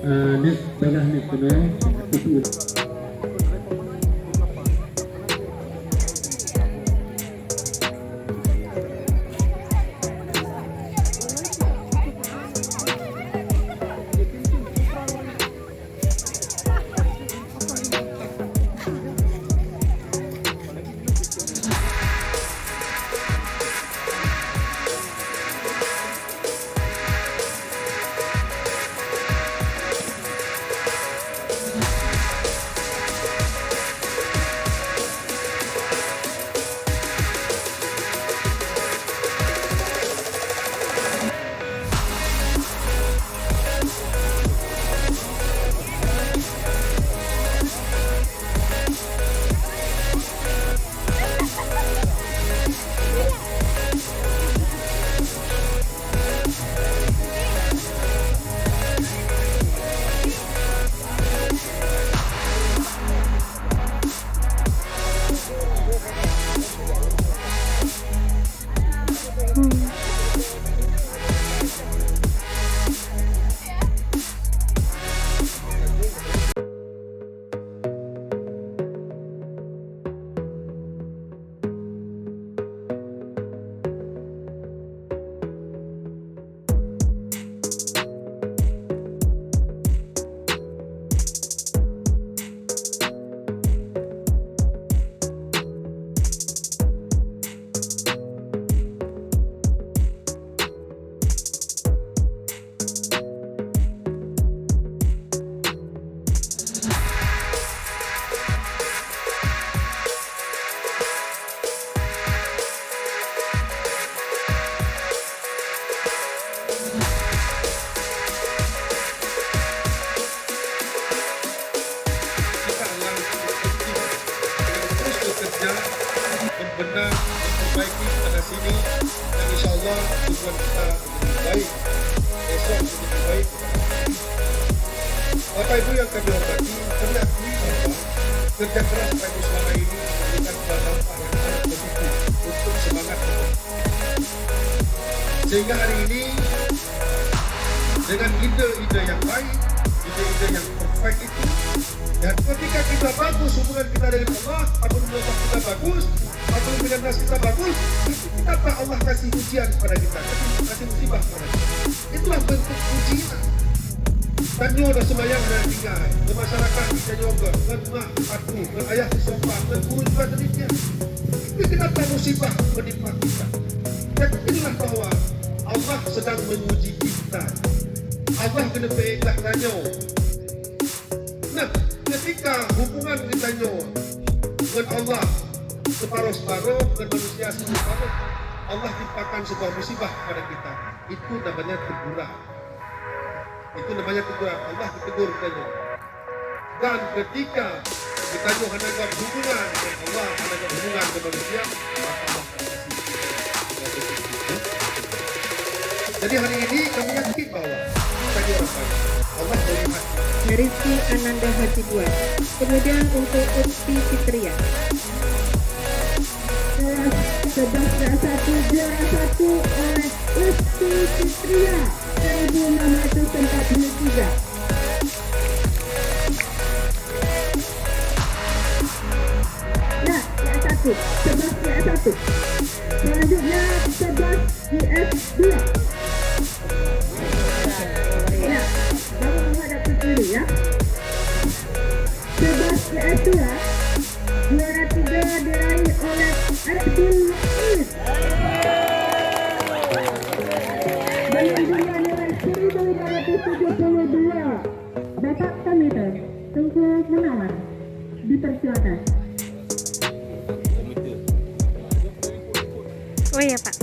Nek balah nek kena itu. Benar memperbaiki pada sini dan insya Allah tujuan kita lebih baik, besok lebih baik. Bapak Ibu yang kami hormati, kami akui bahwa kerja keras Bapak Ibu selama ini memberikan dampak yang sangat positif untuk semangat kita. Sehingga hari ini dengan ide-ide yang baik, ide-ide yang perfect itu, dan ketika kita bagus hubungan kita dengan Allah, apabila kita bagus, apabila nas kita bagus, kita tak Allah kasih ujian kepada kita, kasih musibah kepada kita. Itulah bentuk ujian. Tanyo dah sembahyang dan tinggal, masyarakat kita juga, mak aku, ayah disopan, guru juga demikian. Itu kita tak musibah menimpa kita. Yakinlah bahwa Allah sedang menguji kita. Allah kena pegang tanyo. Nah, ketika hubungan kita dengan Allah separuh-separuh, dengan manusia separuh, Allah timpakan sebuah musibah kepada kita. Itu namanya teguran. Itu namanya teguran. Allah ditegur kita. Dan ketika kita hendak hubungan dengan Allah, hendak hubungan dengan manusia, maka Allah akan kasih. Jadi hari ini kami yakin bahwa kita orang baik. Allah melihat. Rizky Ananda Hasibuan. Kemudian untuk Ukti Fitria. Juara satu oleh Ukti Fitria 1643. Nah, yang satu, 11 GS1. Selanjutnya 11 GS2. Ya, kamu menghadapi dulu ya. 11 GS2. Juara 3 diraih oleh Abdul Muiz. Dengan jumlah nilai 1572. Bapak Komite Tengku Menawar, dipersilakan. Oh iya Pak.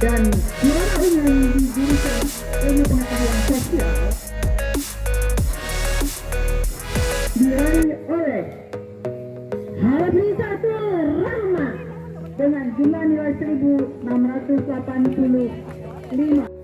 Dan juara umum di jurusan ilmu pengetahuan sosial diraih oleh Hafrizatul Rahma dengan jumlah nilai 1685.